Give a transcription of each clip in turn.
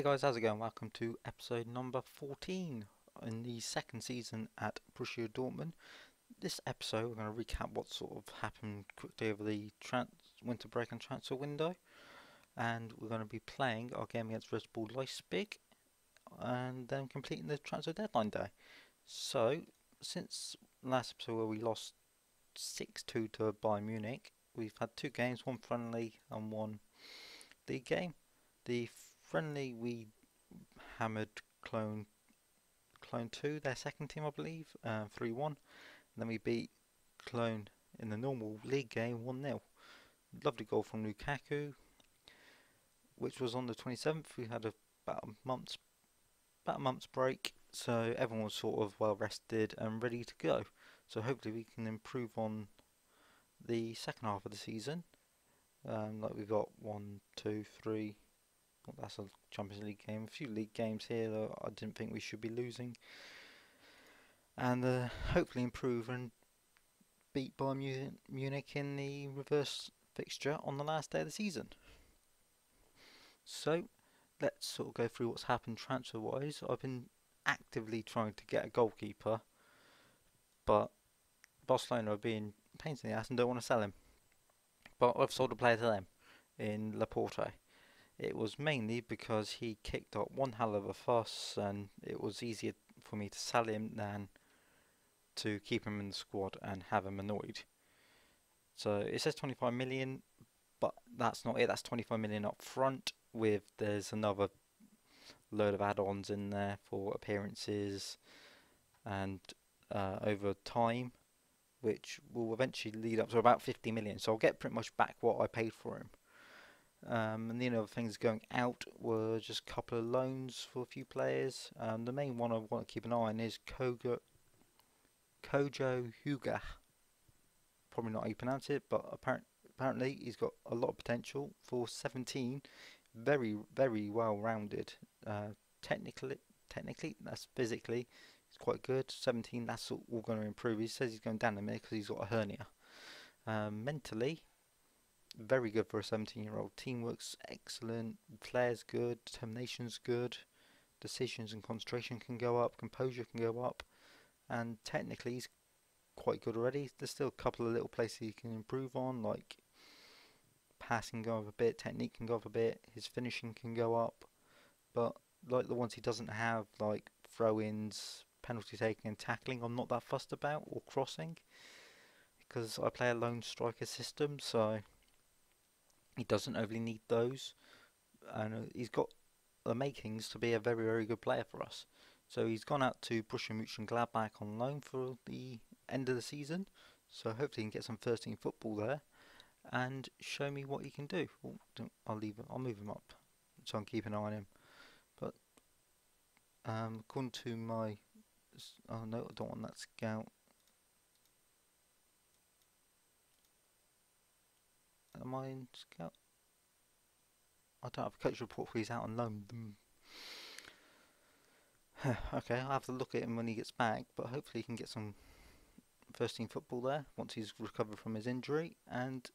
Hey guys, how's it going? Welcome to episode number 14 in the second season at Borussia Dortmund. This episode we're going to recap what sort of happened quickly over the winter break and transfer window, and we're going to be playing our game against Red Bull Leipzig and then completing the transfer deadline day. So, since last episode where we lost 6-2 to Bayern Munich, we've had two games, one friendly and one league game. The friendly, we hammered Clone 2, their second team, I believe, 3-1. And then we beat Clone in the normal league game 1-0. Lovely goal from Lukaku, which was on the 27th. We had about a month's break, so everyone was sort of well rested and ready to go. So hopefully we can improve on the second half of the season. Like we got 1, 2, 3. Well, that's a Champions League game. A few league games here that I didn't think we should be losing, and hopefully improve and beat Bayern Munich in the reverse fixture on the last day of the season. So let's sort of go through what's happened transfer-wise. I've been actively trying to get a goalkeeper, but Barcelona are being pains in the ass and don't want to sell him. But I've sold a player to them in Laporte. It was mainly because he kicked up one hell of a fuss, and it was easier for me to sell him than to keep him in the squad and have him annoyed. So it says 25 million, but that's not it. That's 25 million up front, with there's another load of add-ons in there for appearances and over time, which will eventually lead up to about 50 million. So I'll get pretty much back what I paid for him. And the other things going out were just a couple of loans for a few players. The main one I want to keep an eye on is Kojo Huga. Probably not how you pronounce it, but apparently he's got a lot of potential. For 17, very, very well rounded. Technically, that's physically, he's quite good. 17, that's all going to improve. He says he's going down a minute because he's got a hernia. Mentally, very good for a 17-year-old. Teamwork's excellent, player's good, determination's good, decisions and concentration can go up, composure can go up, and technically he's quite good already. There's still a couple of little places he can improve on, like passing can go up a bit, technique can go up a bit, his finishing can go up, but like the ones he doesn't have, like throw-ins, penalty taking and tackling, I'm not that fussed about, or crossing, because I play a lone striker system, so he doesn't overly need those, and he's got the makings to be a very, very good player for us. So he's gone out to Borussia Mönchengladbach on loan for the end of the season, so hopefully he can get some first team football there and show me what he can do. I'll move him up so I'm keeping an eye on him. But according to my, oh no, I don't want that scout. Am I in scout? I don't have a coach report for he's out on loan. Okay, I'll have to look at him when he gets back, but hopefully he can get some first team football there once he's recovered from his injury and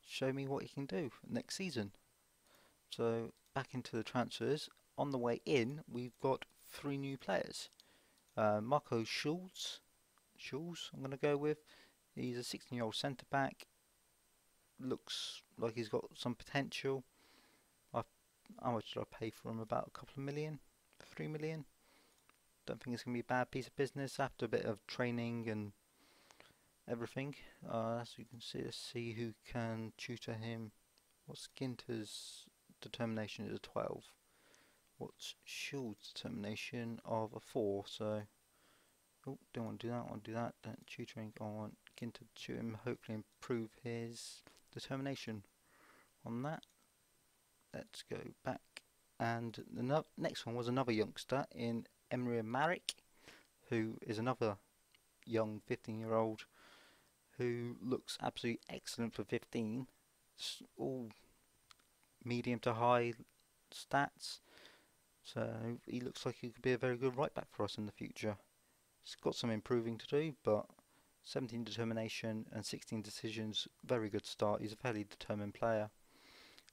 show me what he can do next season. So back into the transfers. On the way in, we've got 3 new players. Marco Schulz, I'm going to go with. He's a 16-year-old centre back. Looks like he's got some potential. How much did I pay for him? About a couple of million, 3 million. Don't think it's going to be a bad piece of business after a bit of training and everything. As you can see, let's see who can tutor him. What's Ginter's determination is a 12. What's Schultz's determination of a 4? So, oh, don't want to do that. I want to do that. Tutoring. I want Ginter to tutor him. Hopefully improve his determination on that. Let's go back, and the next one was another youngster in Emre Marek, who is another young 15-year-old who looks absolutely excellent for 15. It's all medium to high stats, so he looks like he could be a very good right back for us in the future. He's got some improving to do, but 17 determination and 16 decisions, very good start. He's a fairly determined player.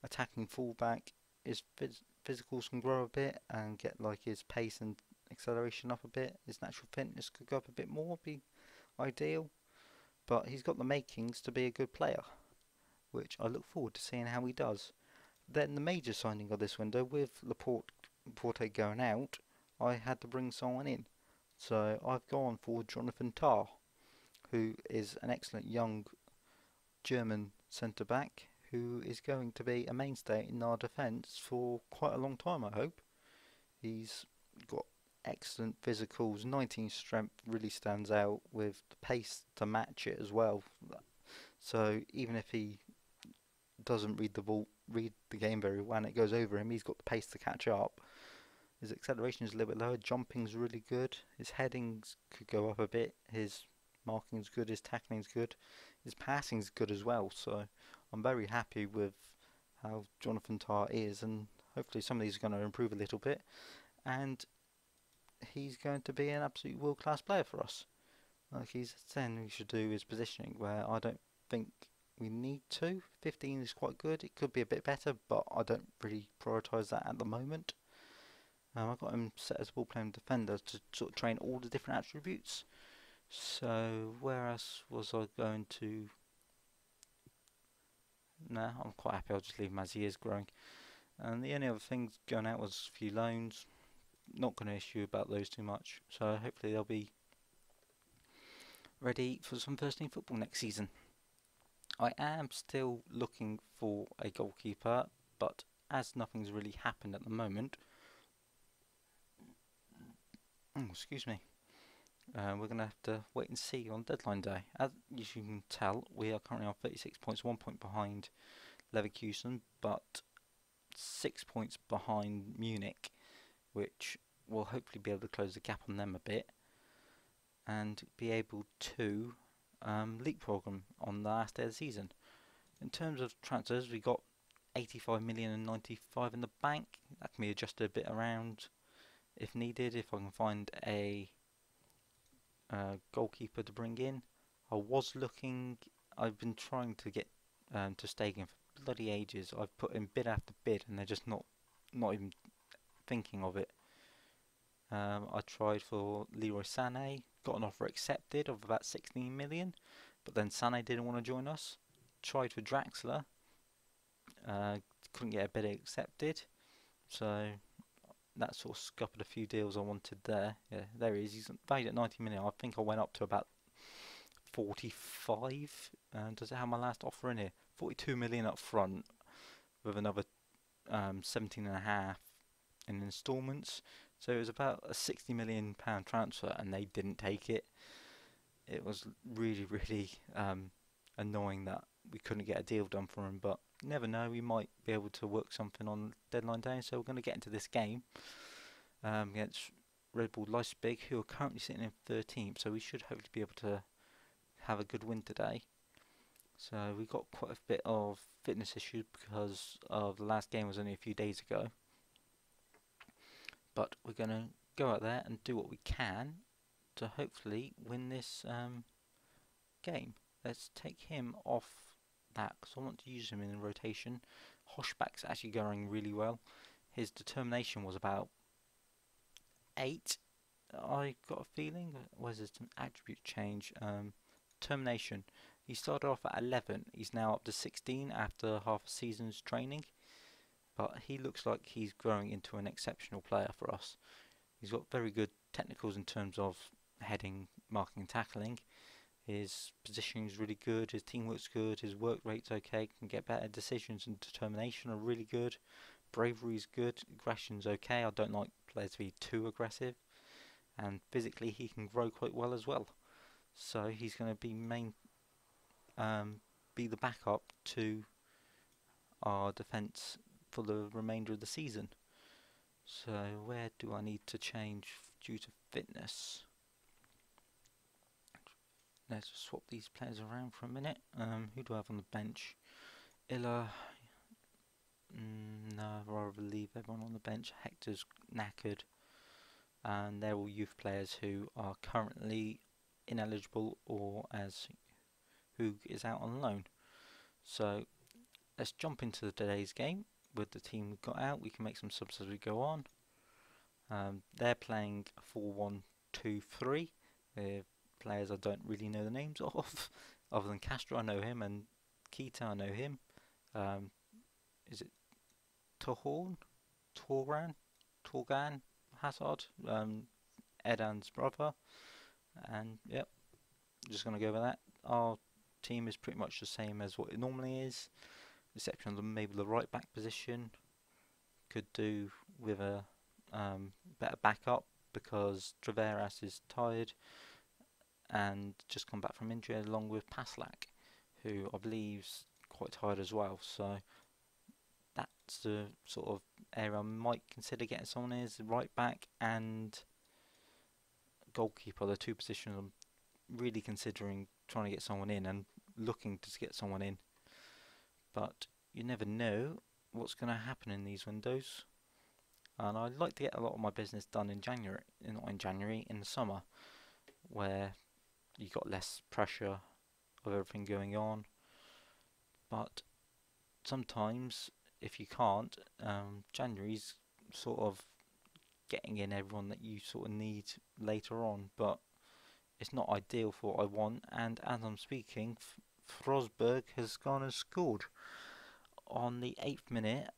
Attacking fullback, his physicals can grow a bit and get like his pace and acceleration up a bit. His natural fitness could go up a bit more, be ideal. But he's got the makings to be a good player, which I look forward to seeing how he does. Then the major signing of this window, with Laporte going out, I had to bring someone in. So I've gone for Jonathan Tah, who is an excellent young German centre-back who is going to be a mainstay in our defence for quite a long time, I hope. He's got excellent physicals, 19 strength really stands out with the pace to match it as well. So even if he doesn't read the game very well and it goes over him, he's got the pace to catch up. His acceleration is a little bit lower, jumping's really good, his headings could go up a bit, his marking's good, his tackling's good, his passing's good as well. So I'm very happy with how Jonathan Tah is, and hopefully some of these are going to improve a little bit, and he's going to be an absolute world-class player for us. Like he's saying we should do his positioning, where I don't think we need to. 15 is quite good, it could be a bit better, but I don't really prioritise that at the moment. I've got him set as a ball-playing defender to sort of train all the different attributes. So where else was I going to? Nah, I'm quite happy, I'll just leave him as he is growing. And the only other things going out was a few loans. Not going to issue about those too much. So hopefully they'll be ready for some first team football next season. I am still looking for a goalkeeper, but as nothing's really happened at the moment, excuse me, we're going to have to wait and see on deadline day. As you can tell, we are currently on 36 points, 1 point behind Leverkusen, but 6 points behind Munich, which will hopefully be able to close the gap on them a bit and be able to leapfrog them on the last day of the season. In terms of transfers, we got 85 million and 95 in the bank. That can be adjusted a bit around if needed, if I can find a goalkeeper to bring in. I've been trying to get to Stegen for bloody ages. I've put in bid after bid and they're just not even thinking of it. I tried for Leroy Sané, got an offer accepted of about 16 million, but then Sané didn't want to join us. Tried for Draxler, couldn't get a bid accepted, so that sort of scuppered a few deals I wanted there. Yeah, there he is. He's valued at 90 million. I think I went up to about 45. Does it have my last offer in here? 42 million up front with another 17.5 in instalments. So it was about a 60 million pound transfer, and they didn't take it. It was really, really annoying that we couldn't get a deal done for him. But you never know, we might be able to work something on deadline day. So we're going to get into this game against Red Bull Leipzig, who are currently sitting in 13th. So we should hopefully be able to have a good win today. So we got quite a bit of fitness issues because of the last game was only a few days ago. But we're going to go out there and do what we can to hopefully win this game. Let's take him off that because I want to use him in the rotation. Hochback's actually going really well. His determination was about 8. I got a feeling. Where's his attribute change? Determination. He started off at 11. He's now up to 16 after half a season's training. But he looks like he's growing into an exceptional player for us. He's got very good technicals in terms of heading, marking and tackling. His positioning is really good, his teamwork's good, his work rate's okay, can get better decisions, and determination are really good. Bravery's good, aggression's okay. I don't like players to be too aggressive. And physically he can grow quite well as well. So he's going to be the backup to our defence for the remainder of the season. So where do I need to change due to fitness? Let's swap these players around for a minute. Who do I have on the bench? Illa. No, I'd rather leave everyone on the bench. Hector's knackered. And they're all youth players who are currently ineligible or as who is out on loan. So let's jump into today's game. with the team we've got out. We can make some subs as we go on. They're playing 4-1-2-3 with players I don't really know the names of, other than Castro, I know him, and Keita, I know him. Is it Torgan Hazard, Edan's brother, and yep, just gonna go with that. Our team is pretty much the same as what it normally is, exception of maybe the right back position. Could do with a better backup because Traveras is tired and just come back from injury, along with Paslak, who I believe's quite tired as well. So that's the sort of area I might consider getting someone in, is the right back and goalkeeper. The two positions I'm really considering trying to get someone in and looking to get someone in. But you never know what's going to happen in these windows. And I'd like to get a lot of my business done in January, not in January, in the summer, where you got less pressure of everything going on. But sometimes, if you can't, January's sort of getting in everyone that you sort of need later on, but it's not ideal for what I want. And as I'm speaking, Frosberg has gone and scored on the 8th minute,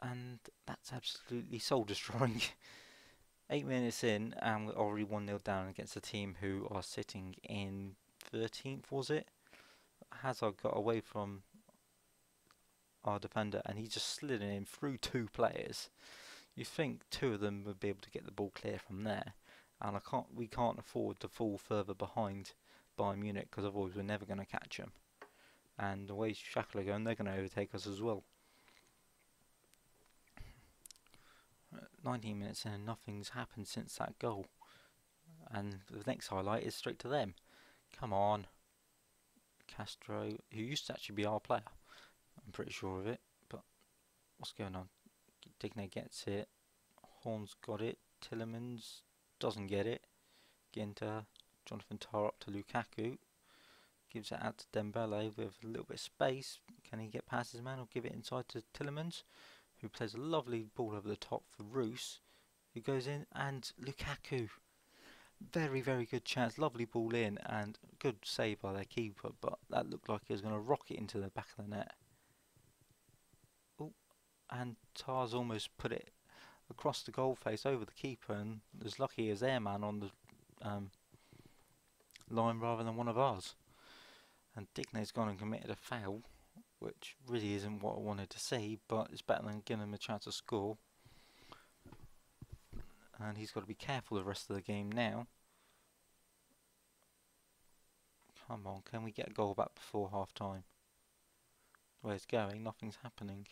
and that's absolutely soul destroying. 8 minutes in, and we're already 1-0 down against a team who are sitting in 13th, was it? Hazard got away from our defender and he just slid in through two players. You think two of them would be able to get the ball clear from there, and we can't afford to fall further behind Bayern Munich, because otherwise we're never going to catch them. And the way Shakhtar are going, they're going to overtake us as well. 19 minutes in and nothing's happened since that goal. And the next highlight is straight to them. Come on. Castro, who used to actually be our player. I'm pretty sure of it. But what's going on? Digne gets it. Horn's got it. Tillemans doesn't get it. Ginter. Jonathan Tah up to Lukaku. Gives it out to Dembele with a little bit of space. Can he get past his man or give it inside to Tillemans, who plays a lovely ball over the top for Roos, who goes in, and Lukaku. Very, very good chance. Lovely ball in, and good save by their keeper, but that looked like he was going to rocket into the back of the net. Oh, and Tars almost put it across the goal face over the keeper, and as lucky as their man on the line rather than one of ours. And Digne's gone and committed a foul, which really isn't what I wanted to see, but it's better than giving him a chance to score. And he's got to be careful the rest of the game now. Come on, can we get a goal back before half time? The way it's going, nothing's happening.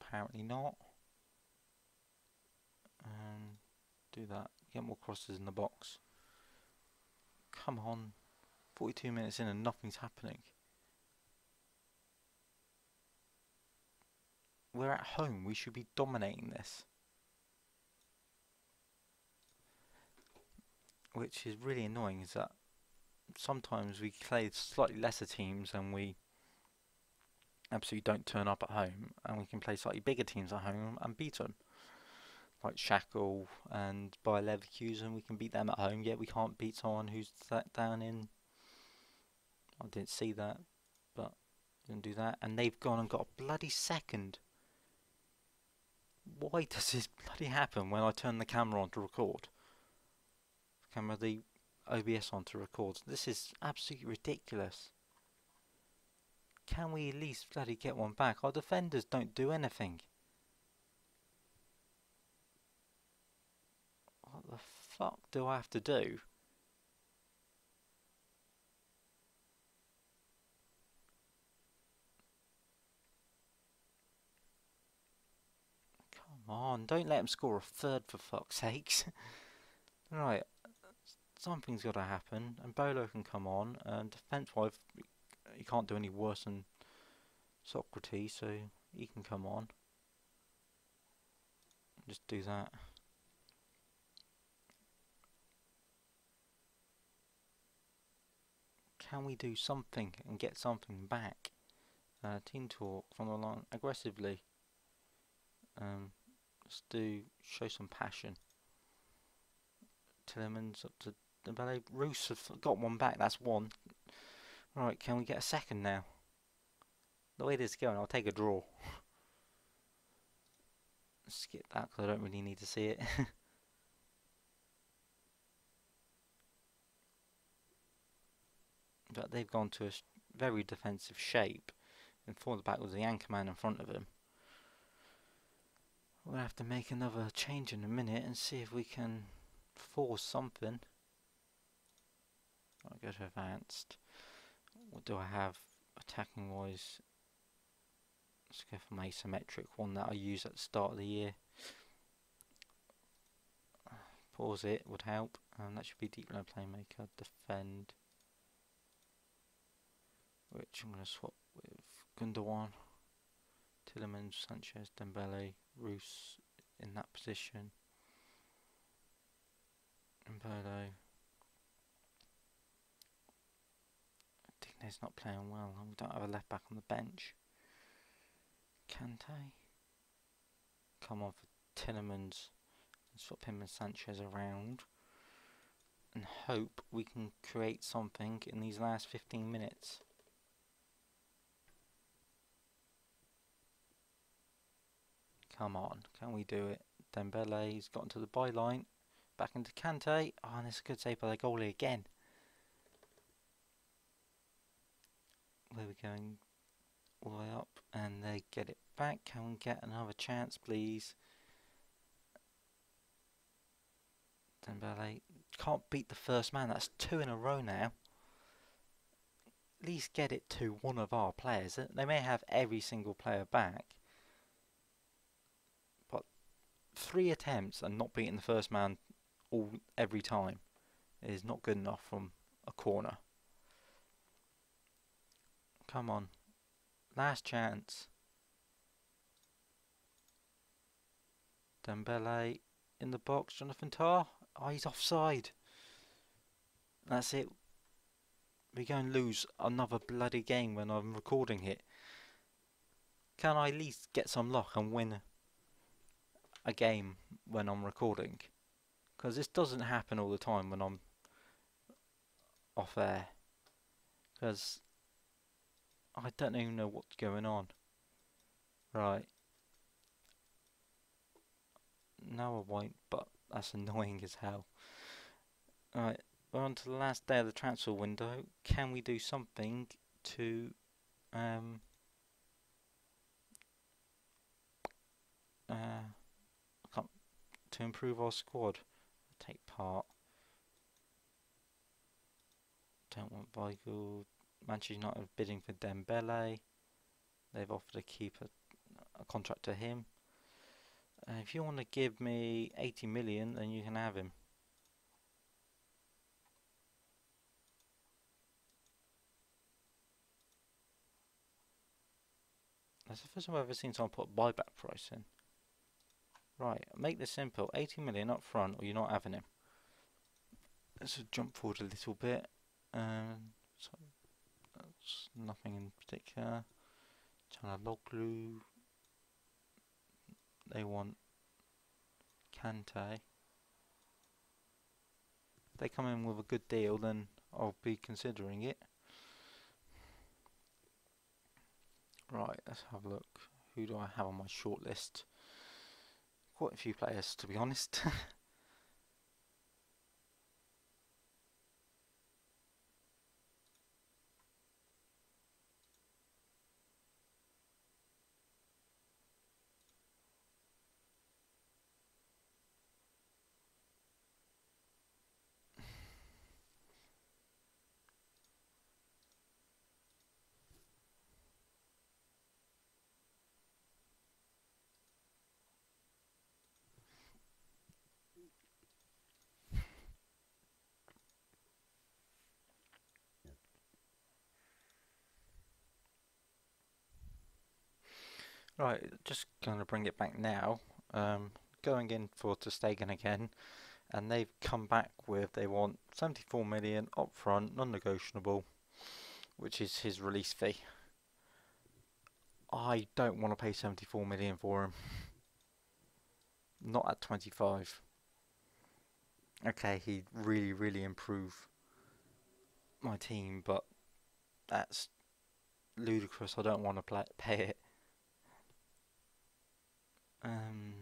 Apparently not. Do that. Get more crosses in the box. Come on. 42 minutes in and nothing's happening. We're at home. We should be dominating this. Which is really annoying, is that sometimes we play slightly lesser teams and we absolutely don't turn up at home, and we can play slightly bigger teams at home and beat them. Like Shackle and Bayer Leverkusen, we can beat them at home, yet we can't beat someone who's sat down in... I didn't see that, but didn't do that. And they've gone and got a bloody second. Why does this bloody happen when I turn the camera on to record? The OBS on to record. This is absolutely ridiculous. Can we at least bloody get one back? Our defenders don't do anything. What the fuck do I have to do? Come on, don't let him score a third for fuck's sakes. Right, something's got to happen, and Bolo can come on, and defence-wise, he can't do any worse than Socrates, so he can come on. Just do that. Can we do something and get something back? Team talk from the line aggressively. Let's show some passion. Tillemans up to the ballet. Roos have got one back. That's one. Right, can we get a second now? The way this is going, I'll take a draw. Skip that because I don't really need to see it. But they've gone to a very defensive shape and falls back with the anchor man in front of him. We'll have to make another change in a minute and see if we can force something. I'll go to advanced. What do I have attacking wise? Let's go for my asymmetric one that I used at the start of the year. Pause it would help. That should be deep low playmaker. Defend. Which I'm going to swap with Gundogan, Tillemans, Sanchez, Dembele, Roos in that position. Mbolo. Digne's not playing well. We don't have a left back on the bench. Kante. Come on for Tillemans. Swap him and Sanchez around. And hope we can create something in these last 15 minutes. Come on, can we do it? Dembele's got into the byline. Back into Kante. Oh, and it's a good save by the goalie again. Where are we going? All the way up. And they get it back. Can we get another chance, please? Dembele can't beat the first man. That's 2 in a row now. At least get it to one of our players. They may have every single player back. 3 attempts and not beating the first man every time is not good enough from a corner. Come on. Last chance. Dembele in the box. Jonathan Tah. Oh, he's offside. That's it. We're going to lose another bloody game when I'm recording it. Can I at least get some luck and win a game when I'm recording? Because this doesn't happen all the time when I'm off air. Because I don't even know what's going on. Right. No, I won't, but that's annoying as hell. Alright, we're on to the last day of the transfer window. Can we do something to to improve our squad? Take part. Don't want Weigl. Manchester United bidding for Dembele. They've offered to keep a contract to him. If you want to give me 80 million, then you can have him. That's the first time I've ever seen someone put a buyback price in. Right, make this simple. 80 million up front, or you're not having him. Let's jump forward a little bit. So that's nothing in particular. Çalhanoğlu. They want Kante. If they come in with a good deal, then I'll be considering it. Right, let's have a look. Who do I have on my shortlist? Quite a few players, to be honest. Right, just going to bring it back now. Going in for Ter Stegen again, and they've come back with they want 74 million up front, non-negotiable, which is his release fee. I don't want to pay 74 million for him. Not at 25. Okay, he'd really improve my team, but that's ludicrous. I don't want to pay it. Um,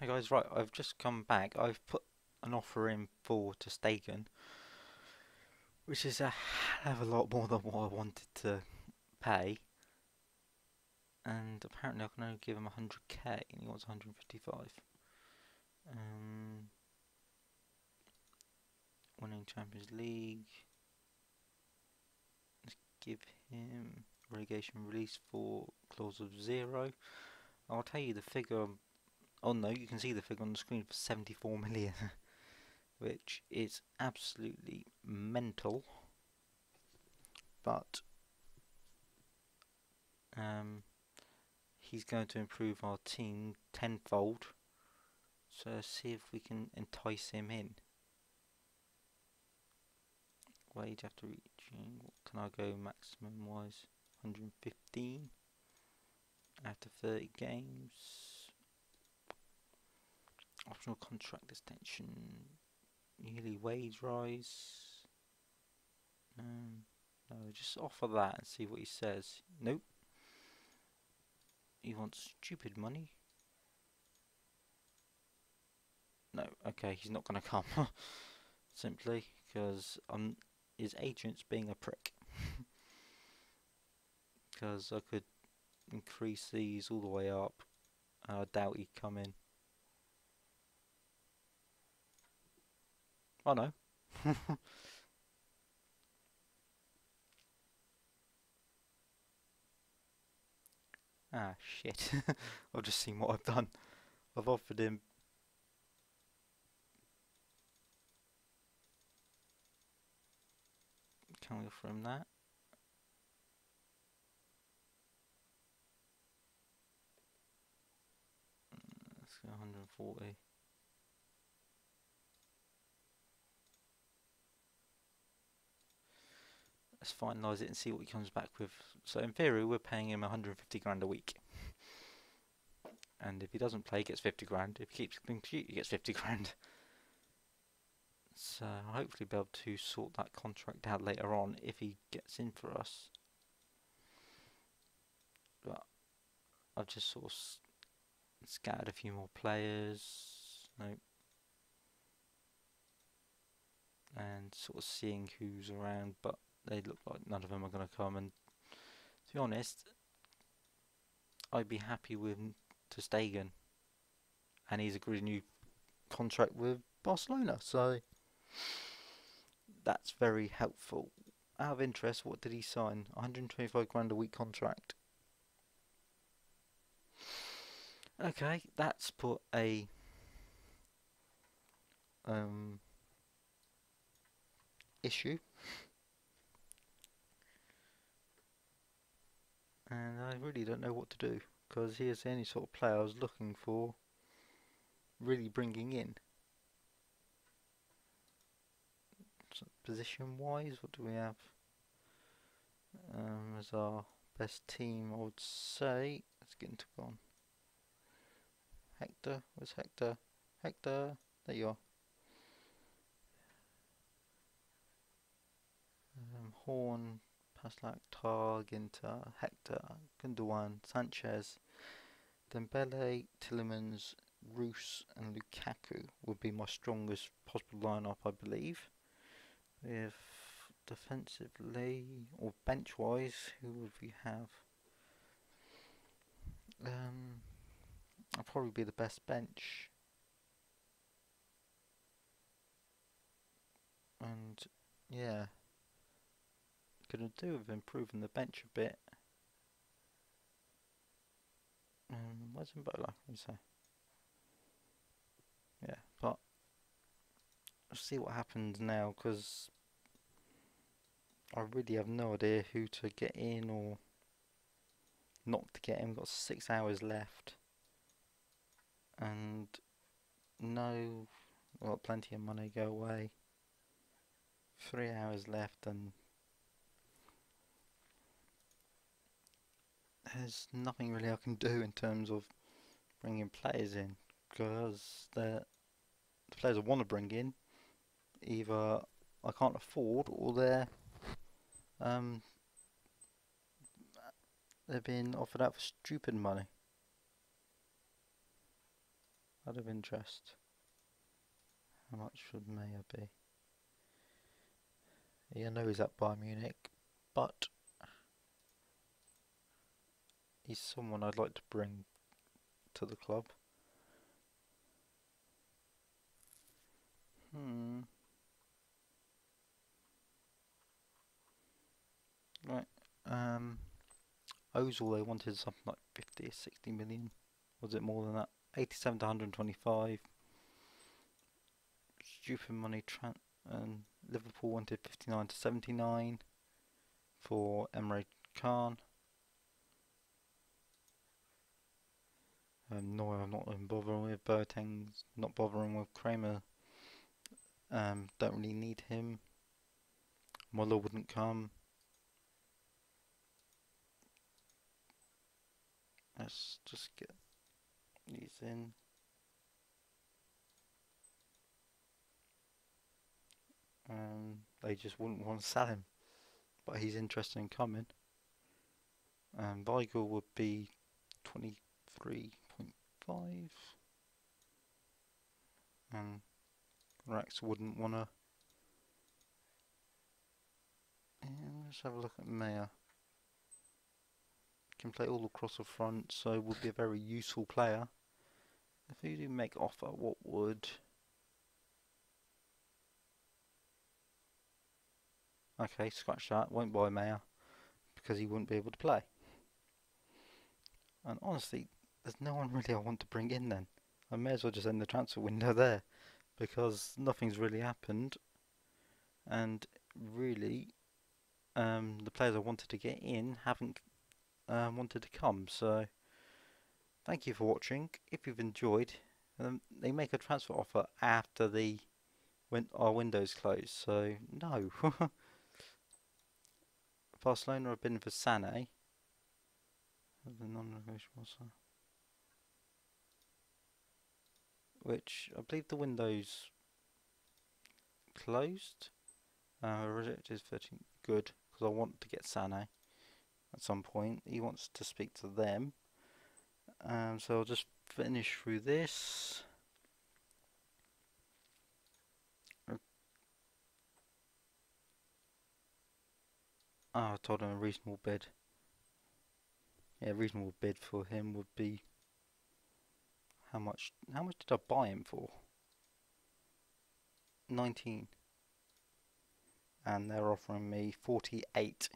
Hey guys, right, I've just come back. I've put an offer in for Ter Stegen, which is a hell of a lot more than what I wanted to pay. And apparently I can only give him 100k and he wants 155. Winning Champions League. Let's give him relegation release for clause of 0. I'll tell you the figure. Oh no, you can see the figure on the screen for 74 million, which is absolutely mental. But he's going to improve our team tenfold. So let's see if we can entice him in. Wage after reaching, what can I go maximum wise? 115 after 30 games. Optional contract extension, yearly wage rise. No, just offer that and see what he says. Nope. He wants stupid money. No, okay, he's not going to come. Simply because his agent's being a prick. Because I could increase these all the way up. I doubt he'd come in. Oh no. Ah, shit. I've just seen what I've done. I've offered him. Can we offer him that? Let's go 140. let's finalise it and see what he comes back with. So in theory, we're paying him 150 grand a week. And if he doesn't play, he gets 50 grand. If he keeps clean sheet, he gets 50 grand. So I'll hopefully be able to sort that contract out later on if he gets in for us. But I've just sort of scattered a few more players. Nope. And sort of seeing who's around, but they look like none of them are going to come. And to be honest, I'd be happy with Ter Stegen, and he's agreed a new contract with Barcelona, so that's very helpful. Out of interest, what did he sign? 125 grand a week contract. Okay, that's put a issue, and I really don't know what to do, because he is the only sort of player I was looking for really bringing in. So position wise, what do we have as our best team? I would say, let's get into one. Hector, where's Hector? Hector, there you are. Horn, Paslak, Tar, Ginter, Hector, Gundogan, Sanchez, Dembele, Tielemans, Roos and Lukaku would be my strongest possible lineup, I believe. If defensively or bench wise, who would we have? I'll probably be the best bench. And yeah, gonna do with improving the bench a bit. Where's Mbola? What do you say? Yeah, but we'll see what happens now, because I really have no idea who to get in or not to get in. We've got 6 hours left, and no, we've got plenty of money go away. 3 hours left, and there's nothing really I can do in terms of bringing players in, because the players I want to bring in, either I can't afford, or they're being offered out for stupid money. Out of interest, how much would Mayer be? Yeah, I know he's at Bayern Munich, but he's someone I'd like to bring to the club. Right. Ozil, they wanted something like 50 or 60 million. Was it more than that? 87 to 125. Stupid money. And Liverpool wanted 59 to 79 for Emre Can. No, I'm not even bothering with Boateng's, not bothering with Kramer. Don't really need him. Muller wouldn't come. Let's just get these in. They just wouldn't want to sell him, but he's interested in coming. Weigl would be 23.5, and Rex wouldn't want to. Let's have a look at Mayer. Can play all across the front, so would be a very useful player. If you do make offer, what would? Okay, scratch that. Won't buy Mayer because he wouldn't be able to play. And honestly, there's no one really I want to bring in then. I may as well just end the transfer window there, because nothing's really happened, and really the players I wanted to get in haven't wanted to come. So thank you for watching. If you've enjoyed, they make a transfer offer after our window's closed, so no. Barcelona have been for Sané. The non-negotiables, which I believe the window's closed. Rejected 13. Good, because I want to get Sané at some point. He wants to speak to them. So I'll just finish through this. I told him a reasonable bid. Yeah, reasonable bid for him would be how much did I buy him for? 19. And they're offering me 48.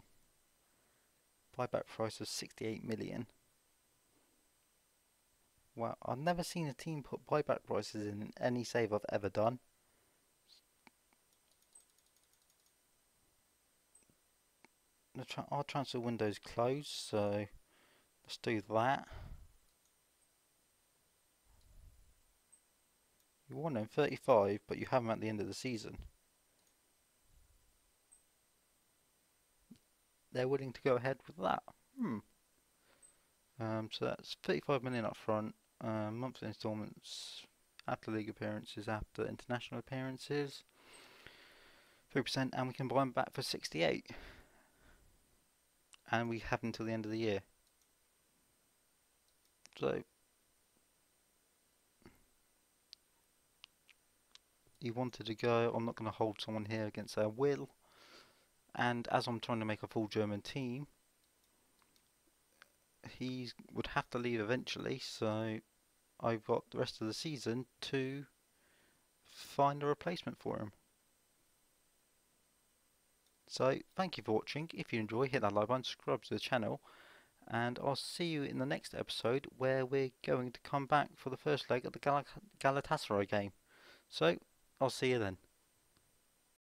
Buyback price of 68 million. Wow, I've never seen a team put buyback prices in any save I've ever done. Our transfer window's closed, so let's do that. You want him 35, but you have him at the end of the season. They're willing to go ahead with that. So that's 35 million up front, monthly instalments after league appearances, after international appearances, 3%, and we can buy him back for 68. And we have until the end of the year. So he wanted to go. I'm not going to hold someone here against their will. And as I'm trying to make a full German team, he would have to leave eventually. So I've got the rest of the season to find a replacement for him. So thank you for watching. If you enjoy, hit that like button, subscribe to the channel, and I'll see you in the next episode where we're going to come back for the first leg of the Galatasaray game. So I'll see you then.